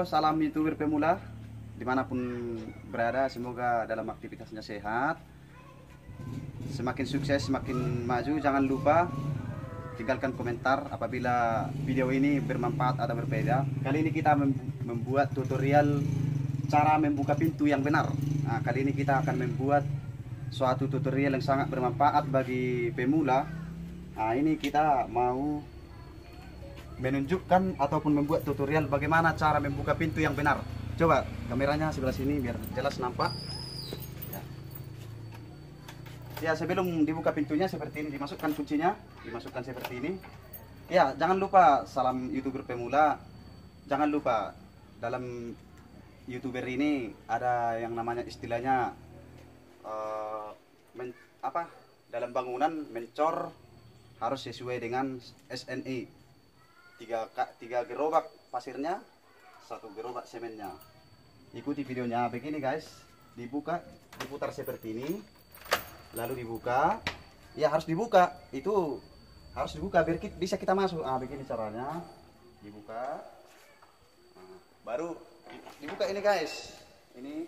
Salam YouTuber pemula dimanapun berada, semoga dalam aktivitasnya sehat, semakin sukses, semakin maju. Jangan lupa tinggalkan komentar apabila video ini bermanfaat atau berbeda. Kali ini kita membuat tutorial cara membuka pintu yang benar. Nah, kali ini kita akan membuat suatu tutorial yang sangat bermanfaat bagi pemula. Nah, ini kita mau menunjukkan ataupun membuat tutorial bagaimana cara membuka pintu yang benar. Coba kameranya sebelah sini biar jelas nampak. Ya, sebelum dibuka pintunya seperti ini, dimasukkan kuncinya, dimasukkan seperti ini. Ya, jangan lupa, salam YouTuber pemula. Jangan lupa, dalam YouTuber ini ada yang namanya istilahnya dalam bangunan mencor harus sesuai dengan SNI. Tiga gerobak pasirnya, satu gerobak semennya. Ikuti videonya. Begini guys, diputar seperti ini, lalu dibuka. Ya, harus dibuka, itu harus dibuka biar bisa kita masuk. Begini caranya, dibuka. Baru dibuka ini guys. Ini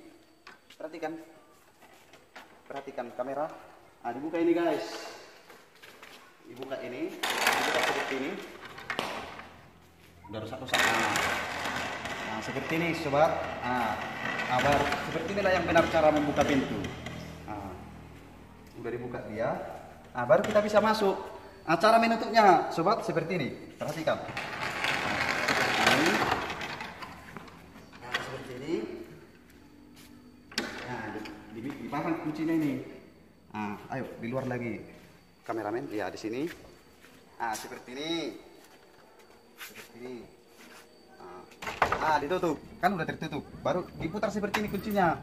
perhatikan kamera. Dibuka ini guys, dibuka seperti ini. Udah rusak. Nah, seperti ini sobat. Seperti inilah yang benar cara membuka pintu. Udah dibuka dia. Baru kita bisa masuk. Cara menutupnya sobat seperti ini. Perhatikan. Seperti ini. Dipasang kuncinya ini. Ayo di luar lagi kameramen. Ya, di sini. Seperti ini. Ditutup, kan udah tertutup, baru diputar seperti ini kuncinya.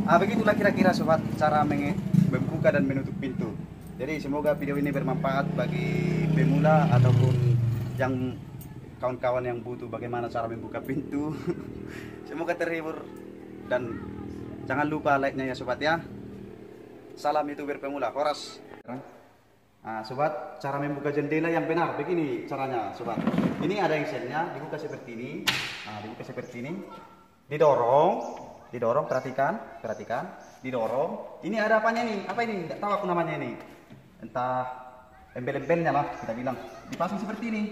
Begitulah kira-kira sobat cara membuka dan menutup pintu. Jadi semoga video ini bermanfaat bagi pemula ataupun yang kawan-kawan yang butuh bagaimana cara membuka pintu. Semoga terhibur dan jangan lupa like-nya ya sobat ya. Salam YouTuber pemula, Horas. Sobat, cara membuka jendela yang benar begini caranya sobat. Ini ada engselnya, dibuka seperti ini. Didorong, perhatikan, didorong. Ini ada apanya nih? Apa ini? Tidak tahu aku namanya ini. Entah embel-embelnya lah kita bilang. Dipasang seperti ini.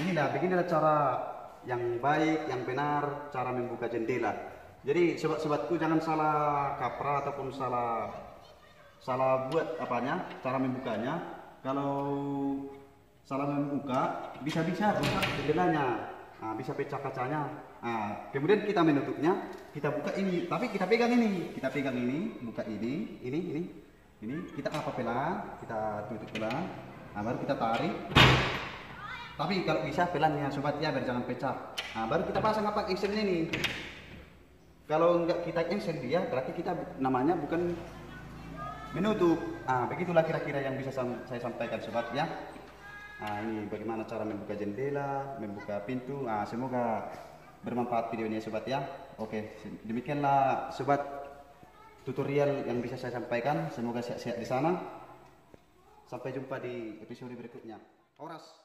Beginilah cara yang baik, yang benar cara membuka jendela. Jadi sobat-sobatku jangan salah kaprah ataupun salah buat cara membukanya. Kalau salah membuka bisa-bisa rusak jendelanya, bisa pecah kacanya. Kemudian kita menutupnya, kita buka ini, tapi kita pegang ini, buka ini, kita pelan, kita tutup pelan, baru kita tarik. Tapi kalau bisa pelan ya sobat ya, biar jangan pecah. Baru kita pasang engselnya ini. Kalau enggak kita engsel dia, berarti kita namanya bukan menutup. Begitulah kira-kira yang bisa saya sampaikan sobat ya. Ini bagaimana cara membuka jendela, membuka pintu. Semoga bermanfaat videonya sobat ya. Oke, demikianlah sobat tutorial yang bisa saya sampaikan. Semoga sehat-sehat di sana. Sampai jumpa di episode berikutnya. Horas.